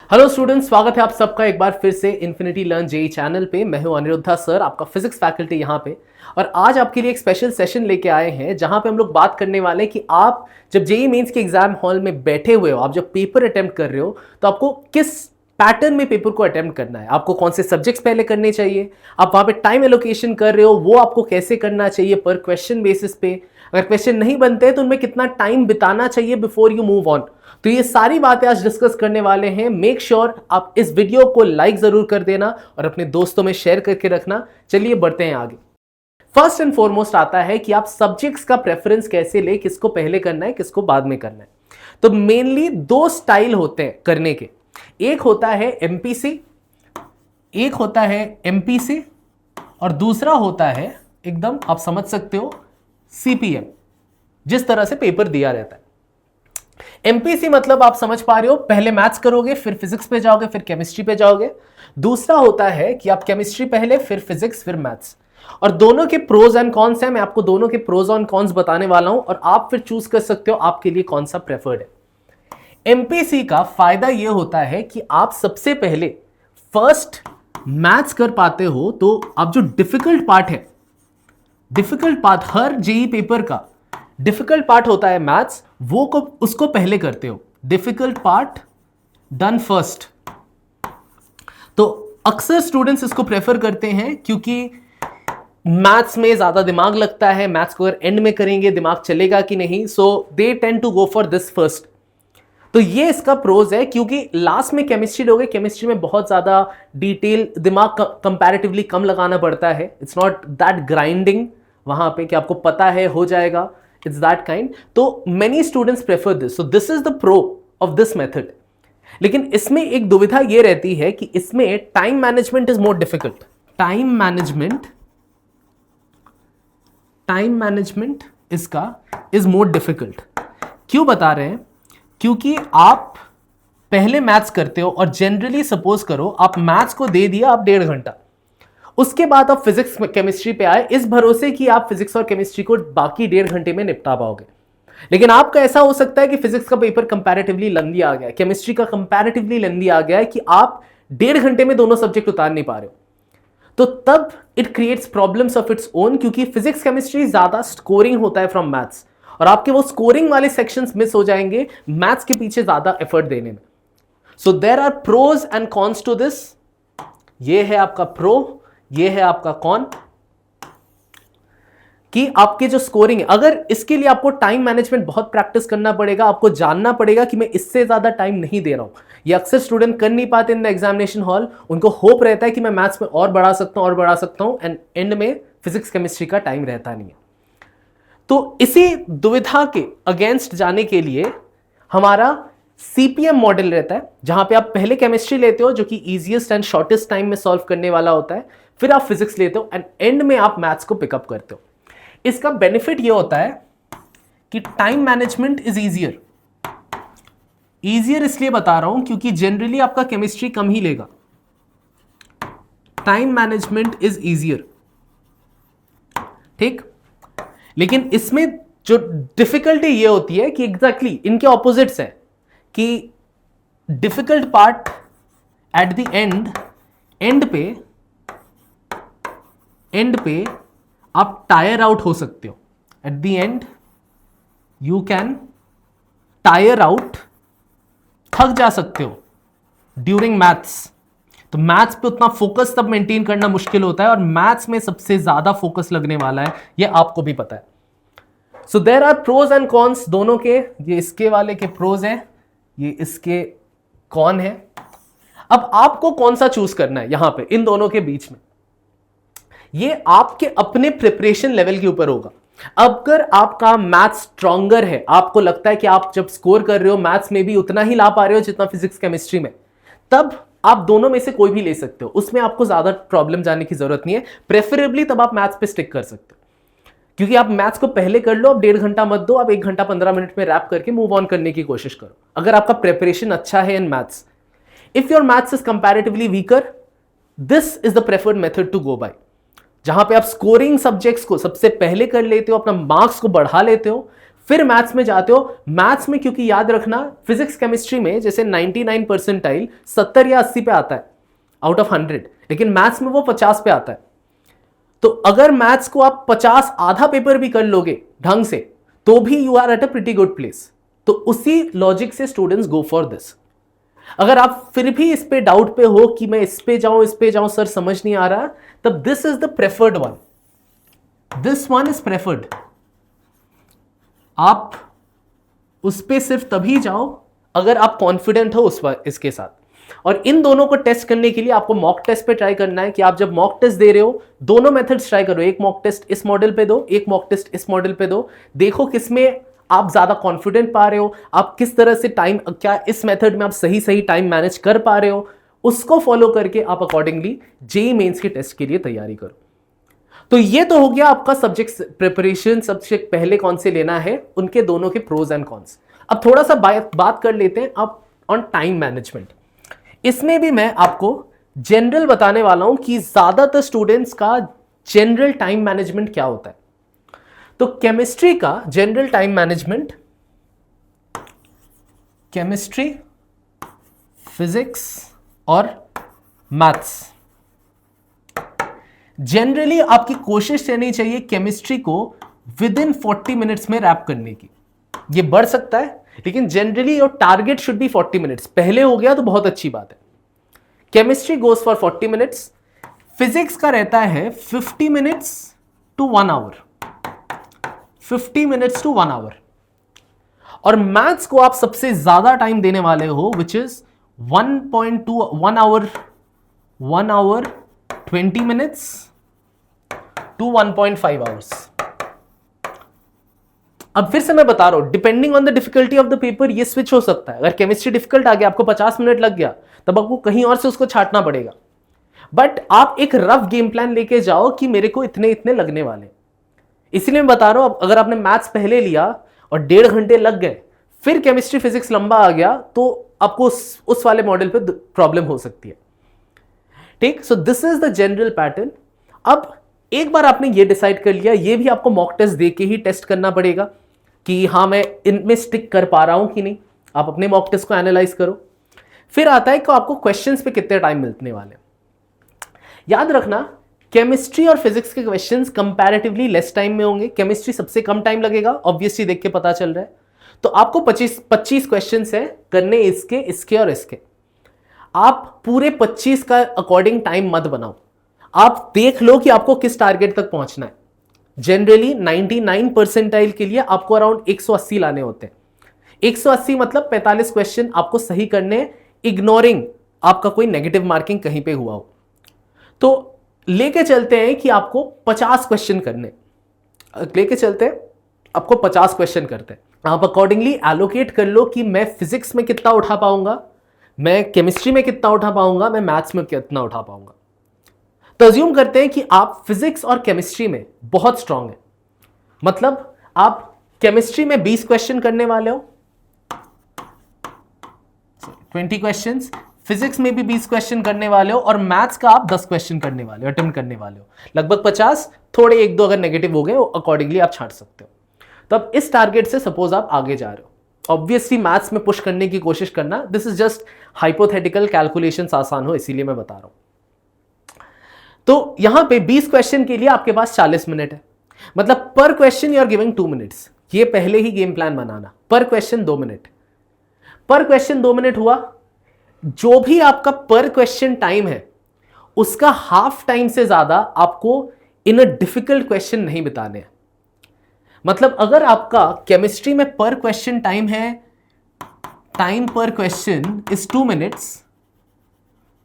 Hello students, स्वागत है आप सबका एक बार फिर से इन्फिनिटी लर्न जेई चैनल पे। मैं हूं अनिरुद्धा सर, आपका फिजिक्स फैकल्टी यहाँ पे। और आज आपके लिए एक स्पेशल सेशन लेके आए हैं जहां पे हम लोग बात करने वाले हैं कि आप जब जेई मेंस के एग्जाम हॉल में बैठे हुए हो, आप जब पेपर अटेम्प्ट कर रहे हो, तो आपको किस पैटर्न में पेपर को अटेम्प्ट करना है, आपको कौन से सब्जेक्ट्स पहले करने चाहिए, आप वहां पे टाइम एलोकेशन कर रहे हो वो आपको कैसे करना चाहिए पर क्वेश्चन बेसिस पे, अगर क्वेश्चन नहीं बनते हैं तो उनमें कितना टाइम बिताना चाहिए बिफोर यू मूव ऑन। तो ये सारी बातें आज डिस्कस करने वाले हैं। मेक श्योर आप इस वीडियो को लाइक जरूर कर देना और अपने दोस्तों में शेयर करके रखना। चलिए बढ़ते हैं आगे। फर्स्ट एंड फॉरमोस्ट आता है कि आप सब्जेक्ट्स का प्रेफरेंस कैसे ले, किसको पहले करना है किसको बाद में करना है। तो मेनली दो स्टाइल होते हैं करने के, एक होता है एमपीसी, एक होता है एमपीसी और दूसरा होता है एकदम आप समझ सकते हो सीपीएम, जिस तरह से पेपर दिया रहता है। एमपीसी मतलब आप समझ पा रहे हो, पहले मैथ्स करोगे फिर फिजिक्स पे जाओगे फिर केमिस्ट्री पे जाओगे। दूसरा होता है कि आप केमिस्ट्री पहले फिर फिजिक्स फिर मैथ्स, और दोनों के प्रोज एंड कॉन्स हैं। मैं आपको दोनों के प्रोज एंड कॉन्स बताने वाला हूं और आप फिर चूज कर सकते हो आपके लिए कौन सा प्रेफर्ड है। एमपीसी का फायदा यह होता है कि आप सबसे पहले फर्स्ट मैथ्स कर पाते हो, तो आप जो डिफिकल्ट पार्ट है, डिफिकल्ट पार्ट हर जेई पेपर का डिफिकल्ट पार्ट होता है मैथ्स, वो को उसको पहले करते हो। Difficult part done first. तो अक्सर स्टूडेंट्स इसको प्रेफर करते हैं क्योंकि मैथ्स में ज्यादा दिमाग लगता है, मैथ्स को अगर एंड में करेंगे दिमाग चलेगा कि नहीं, so they tend to go for this first. तो ये इसका प्रोज है, क्योंकि लास्ट में केमिस्ट्री लोगे, केमिस्ट्री में बहुत ज्यादा डिटेल दिमाग कंपैरेटिवली कम लगाना पड़ता है। इट्स नॉट दैट ग्राइंडिंग वहां पे कि आपको पता है हो जाएगा, इट्स दैट काइंड। तो many students prefer this, so this is the pro of this method. लेकिन इसमें एक दुविधा ये रहती है कि इसमें time management is more difficult. Time management इसका इज मोर डिफिकल्ट। क्यों बता रहे हैं? क्योंकि आप पहले मैथ्स करते हो और जनरली सपोज करो आप मैथ्स को दे दिया आप 1.5 घंटा, उसके बाद आप फिजिक्स केमिस्ट्री पे आए इस भरोसे कि आप फिजिक्स और केमिस्ट्री को बाकी 1.5 घंटे में निपटा पाओगे। लेकिन आपका ऐसा हो सकता है कि फिजिक्स का पेपर कंपैरेटिवली लेंथी आ गया, केमिस्ट्री का कंपैरेटिवली लेंथी आ गया है कि आप 1.5 घंटे में दोनों सब्जेक्ट उतार नहीं पा रहे हो। तो तब it creates problems of its own, क्योंकि फिजिक्स केमिस्ट्री ज्यादा स्कोरिंग होता है फ्रॉम मैथ्स और आपके वो स्कोरिंग वाले सेक्शंस मिस हो जाएंगे मैथ्स के पीछे ज्यादा एफर्ट देने में। So there are pros and cons to this. ये है आपका प्रो, ये है आपका कौन, कि आपके जो स्कोरिंग है, अगर इसके लिए आपको टाइम मैनेजमेंट बहुत प्रैक्टिस करना पड़ेगा, आपको जानना पड़ेगा कि मैं इससे ज्यादा टाइम नहीं दे रहा हूं। ये अक्सर स्टूडेंट कर नहीं पाते इन द एग्जामिनेशन हॉल। उनको होप रहता है कि मैं मैथ्स में और बढ़ा सकता हूं और बढ़ा सकता हूं, एंड एंड में फिजिक्स केमिस्ट्री का टाइम रहता नहीं है। तो इसी दुविधा के अगेंस्ट जाने के लिए हमारा सीपीएम मॉडल रहता है, जहां पे आप पहले केमिस्ट्री लेते हो जो कि इजीएस्ट एंड शॉर्टेस्ट टाइम में सॉल्व करने वाला होता है, फिर आप फिजिक्स लेते हो एंड एंड में आप मैथ्स को पिकअप करते हो। इसका बेनिफिट ये होता है कि time management is easier. Easier इसलिए बता रहा हूं क्योंकि जनरली आपका केमिस्ट्री कम ही लेगा। टाइम मैनेजमेंट इज इजियर, ठीक। लेकिन इसमें जो डिफिकल्टी ये होती है कि एग्जैक्टली इनके ऑपोजिट्स है, कि difficult part at the end पे आप टायर आउट हो सकते हो। At the end you can tire out, थक जा सकते हो ड्यूरिंग मैथ्स। तो मैथ्स पे उतना फोकस तब मेंटेन करना मुश्किल होता है और मैथ्स में सबसे ज्यादा फोकस लगने वाला है, ये आपको भी पता है। So there are pros and cons दोनों के। ये इसके वाले के प्रोज हैं, ये इसके कौन है। अब आपको कौन सा चूज करना है यहां पे इन दोनों के बीच में, ये आपके अपने प्रिपरेशन लेवल के ऊपर होगा। अगर आपका मैथ्स स्ट्रॉन्गर है, आपको लगता है कि आप जब स्कोर कर रहे हो मैथ्स में भी उतना ही ला पा रहे हो जितना फिजिक्स केमिस्ट्री में, तब आप दोनों में से कोई भी ले सकते हो, उसमें आपको ज्यादा प्रॉब्लम जाने की जरूरत नहीं है। प्रेफरेबली तब आप मैथ्स पे स्टिक कर सकते हो, क्योंकि आप मैथ्स को पहले कर लो, आप 1.5 घंटा मत दो, आप 1 घंटा 15 मिनट में रैप करके मूव ऑन करने की कोशिश करो, अगर आपका प्रेपरेशन अच्छा है in maths. If your maths is comparatively weaker, this is the preferred method to go by, जहां पे आप स्कोरिंग सब्जेक्ट्स को सबसे पहले कर लेते हो, अपना मार्क्स को बढ़ा लेते हो, फिर मैथ्स में जाते हो। मैथ्स में क्योंकि याद रखना फिजिक्स केमिस्ट्री में जैसे 99 परसेंटाइल 70 या 80 पे आता है आउट ऑफ 100, लेकिन मैथ्स में वो 50 पे आता है। तो अगर मैथ्स को आप 50 आधा पेपर भी कर लोगे ढंग से तो भी you are at a pretty good place. तो उसी लॉजिक से स्टूडेंट्स गो फॉर दिस। अगर आप फिर भी इस पे डाउट पे हो कि मैं इस पे जाऊं सर समझ नहीं आ रहा, तब this is the preferred one, this one is preferred. आप उस पे सिर्फ तभी जाओ अगर आप कॉन्फिडेंट हो इसके साथ। और इन दोनों को टेस्ट करने के लिए आपको मॉक टेस्ट पे ट्राई करना है कि आप जब मॉक टेस्ट दे रहे हो दोनों मेथड्स ट्राई करो। एक मॉक टेस्ट इस मॉडल पे दो, एक मॉक टेस्ट इस मॉडल पे दो। देखो किसमें आप ज्यादा कॉन्फिडेंट पा रहे हो, आप किस तरह से टाइम, क्या इस मेथड में आप सही टाइम मैनेज कर पा रहे हो, उसको फॉलो करके आप अकॉर्डिंगली जेईई मेंस के टेस्ट के लिए तैयारी करो। तो ये तो हो गया आपका सब्जेक्ट प्रिपरेशन, सब्जेक्ट पहले कौन से लेना है, उनके दोनों के प्रोज एंड कॉन्स। अब थोड़ा सा बात कर लेते हैं अब ऑन टाइम मैनेजमेंट। इसमें भी मैं आपको जनरल बताने वाला हूं कि ज्यादातर स्टूडेंट्स का जनरल टाइम मैनेजमेंट क्या होता है। तो केमिस्ट्री का general time management, chemistry, physics और मैथ्स, जनरली आपकी कोशिश रहनी चाहिए केमिस्ट्री को विद इन 40 मिनट्स में रैप करने की। ये बढ़ सकता है लेकिन generally your target should be 40 minutes. पहले हो गया तो बहुत अच्छी बात है। Chemistry goes for 40 minutes, physics का रहता है 50 minutes to 1 hour, 50 minutes to 1 hour. और मैथ्स को आप सबसे ज्यादा टाइम देने वाले हो which is 1 hour 20 minutes to 1.5 hours. अब फिर से मैं बता रहा हूं depending on the difficulty of the paper ये स्विच हो सकता है। अगर केमिस्ट्री डिफिकल्ट आ गया, आपको 50 मिनट लग गया, तब आपको कहीं और से उसको छांटना पड़ेगा। बट आप एक रफ गेम प्लान लेके जाओ कि मेरे को इतने इतने लगने वाले। इसलिए मैं बता रहा हूं अगर आपने मैथ्स पहले लिया और 1.5 घंटे लग गए, फिर केमिस्ट्री फिजिक्स लंबा आ गया, तो आपको उस वाले मॉडल पे प्रॉब्लम हो सकती है। ठीक, so this is the general pattern. अब एक बार आपने ये डिसाइड कर लिया, ये भी आपको मॉक टेस्ट दे के ही टेस्ट करना पड़ेगा कि हाँ मैं इनमें स्टिक कर पा रहा हूं कि नहीं। आप अपने मॉक टेस्ट को एनालाइज करो। फिर आता है कि आपको क्वेश्चंस पे कितने टाइम मिलने वाले। याद रखना केमिस्ट्री और फिजिक्स के क्वेश्चंस कंपैरेटिवली लेस टाइम में होंगे। केमिस्ट्री सबसे कम टाइम लगेगा, ऑब्वियसली देख के पता चल रहा है। तो आपको 25 क्वेश्चंस है करने, इसके और इसके। आप पूरे 25 का अकॉर्डिंग टाइम मत बनाओ, आप देख लो कि आपको किस टारगेट तक पहुंचना है। जनरली 99 परसेंटाइल के लिए आपको अराउंड 180 लाने होते हैं। 180 मतलब 45 क्वेश्चन आपको सही करने, इग्नोरिंग आपका कोई नेगेटिव मार्किंग कहीं पे हुआ हो। तो लेके चलते हैं कि आपको 50 क्वेश्चन करने, लेके चलते हैं आपको 50 क्वेश्चन करते हैं। आप अकॉर्डिंगली एलोकेट कर लो कि मैं फिजिक्स में कितना उठा पाऊंगा, मैं केमिस्ट्री में कितना उठा पाऊंगा, मैं मैथ्स में कितना उठा पाऊंगा। तो अज्यूम करते हैं कि आप फिजिक्स और केमिस्ट्री में बहुत स्ट्रांग है, मतलब आप केमिस्ट्री में 20 क्वेश्चन करने वाले हो, 20 क्वेश्चंस, फिजिक्स में भी 20 क्वेश्चन करने वाले हो, और मैथ्स का आप 10 क्वेश्चन करने वाले हो, अटेम्प्ट करने वाले हो। लगभग 50, थोड़े 1-2 अगर नेगेटिव हो गए अकॉर्डिंगली आप छांट सकते हो। तो अब इस टारगेट से सपोज आप आगे जा रहे हो, ऑब्वियसली मैथ्स में पुश करने की कोशिश करना। This is just hypothetical, calculations आसान हो इसीलिए मैं बता रहा हूं। तो यहां पे 20 क्वेश्चन के लिए आपके पास 40 मिनट है, मतलब पर question you are giving 2 minutes. ये पहले ही गेम प्लान बनाना, पर क्वेश्चन 2 मिनट, पर क्वेश्चन 2 मिनट हुआ। जो भी आपका पर क्वेश्चन टाइम है उसका हाफ टाइम से ज्यादा आपको इन अ डिफिकल्ट क्वेश्चन नहीं बिताने हैं। मतलब अगर आपका केमिस्ट्री में पर क्वेश्चन टाइम है, टाइम पर क्वेश्चन इज 2 मिनट्स,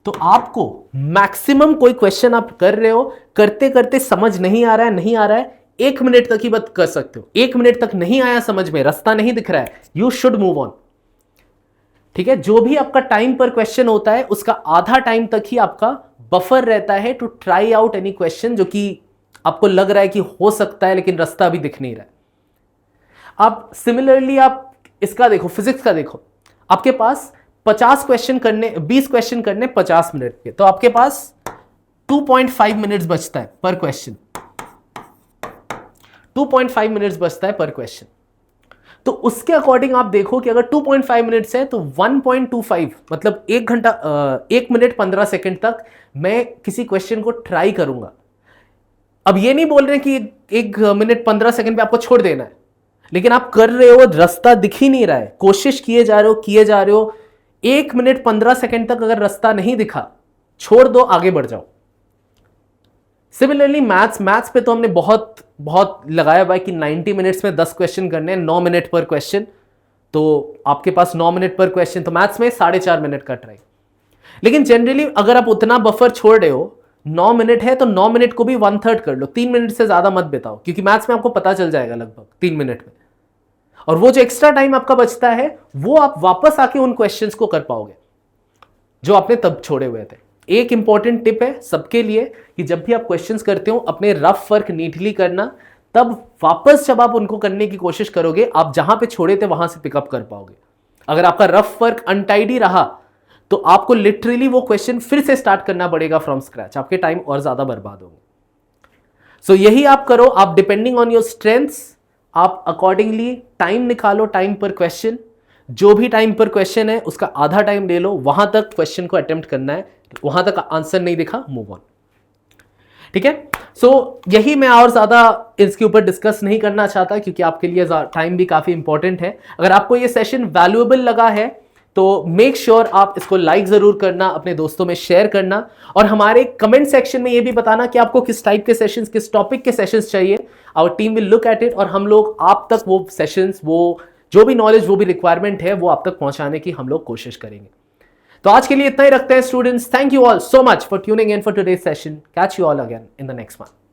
तो आपको मैक्सिमम कोई क्वेश्चन आप कर रहे हो, करते करते समझ नहीं आ रहा है, 1 मिनट तक ही बात कर सकते हो। 1 मिनट तक नहीं आया समझ में, रास्ता नहीं दिख रहा है, यू शुड मूव ऑन। ठीक है, जो भी आपका टाइम पर क्वेश्चन होता है उसका आधा टाइम तक ही आपका बफर रहता है to try out any question जो कि आपको लग रहा है कि हो सकता है लेकिन रास्ता अभी दिख नहीं रहा है। अब सिमिलरली आप इसका देखो, फिजिक्स का देखो, आपके पास 50 क्वेश्चन करने, 20 क्वेश्चन करने 50 मिनट के, तो आपके पास 2.5 मिनट्स बचता है पर क्वेश्चन, 2.5 मिनट्स बचता है पर क्वेश्चन। तो उसके अकॉर्डिंग आप देखो कि अगर 2.5 मिनट्स है तो 1.25 मतलब 1 घंटा 1 मिनट 15 सेकंड तक मैं किसी क्वेश्चन को ट्राई करूंगा। अब ये नहीं बोल रहे कि 1 मिनट 15 सेकंड पे आपको छोड़ देना है, लेकिन आप कर रहे हो, रास्ता दिख ही नहीं रहा है, कोशिश किए जा रहे हो 1 मिनट 15 सेकंड तक अगर रास्ता नहीं दिखा, छोड़ दो, आगे बढ़ जाओ। सिमिलरली मैथ्स पे तो हमने बहुत बहुत लगाया हुआ है कि 90 मिनट्स में 10 क्वेश्चन करने हैं, 9 मिनट पर क्वेश्चन, तो आपके पास 9 मिनट पर क्वेश्चन, तो मैथ्स में 4.5 मिनट का ट्राई। लेकिन जनरली अगर आप उतना बफर छोड़ रहे हो, 9 मिनट है तो 9 मिनट को भी 1/3 कर लो, 3 मिनट से ज्यादा मत बिताओ, क्योंकि मैथ्स में आपको पता चल जाएगा लगभग 3 मिनट में। और वो जो एक्स्ट्रा टाइम आपका बचता है वो आप वापस आके उन क्वेश्चंस को कर पाओगे जो आपने तब छोड़े हुए थे। एक इंपॉर्टेंट टिप है सबके लिए कि जब भी आप क्वेश्चंस करते हो अपने रफ वर्क नीटली करना, तब वापस जब आप उनको करने की कोशिश करोगे आप जहां पे छोड़े थे वहां से पिकअप कर पाओगे। अगर आपका रफ वर्क अनटाइडी रहा तो आपको लिटरली वो क्वेश्चन फिर से स्टार्ट करना पड़ेगा फ्रॉम स्क्रैच, आपके टाइम और ज्यादा बर्बाद होंगे। सो यही आप करो, आप डिपेंडिंग ऑन योर स्ट्रेंथ्स आप अकॉर्डिंगली टाइम निकालो, टाइम पर क्वेश्चन, जो भी टाइम पर क्वेश्चन है उसका आधा टाइम ले लो, वहां तक क्वेश्चन को अटेम्प्ट करना है, वहां तक आंसर नहीं दिखा मूव ऑन। ठीक है, सो यही मैं और ज्यादा इसके ऊपर डिस्कस नहीं करना चाहता क्योंकि आपके लिए टाइम भी काफी इंपॉर्टेंट है। अगर आपको ये सेशन वैल्यूएबल लगा है तो मेक श्योर आप इसको लाइक जरूर करना, अपने दोस्तों में शेयर करना, और हमारे कमेंट सेक्शन में ये भी बताना कि आपको किस टाइप के सेशंस, किस टॉपिक के सेशंस चाहिए। Our team will look at it और हम लोग आप तक वो सेशंस, वो जो भी नॉलेज, वो भी रिक्वायरमेंट है वो आप तक पहुंचाने की हम लोग कोशिश करेंगे। तो आज के लिए इतना ही रखते हैं students. Thank you all so much for tuning in for today's session. Catch you all again in the next one.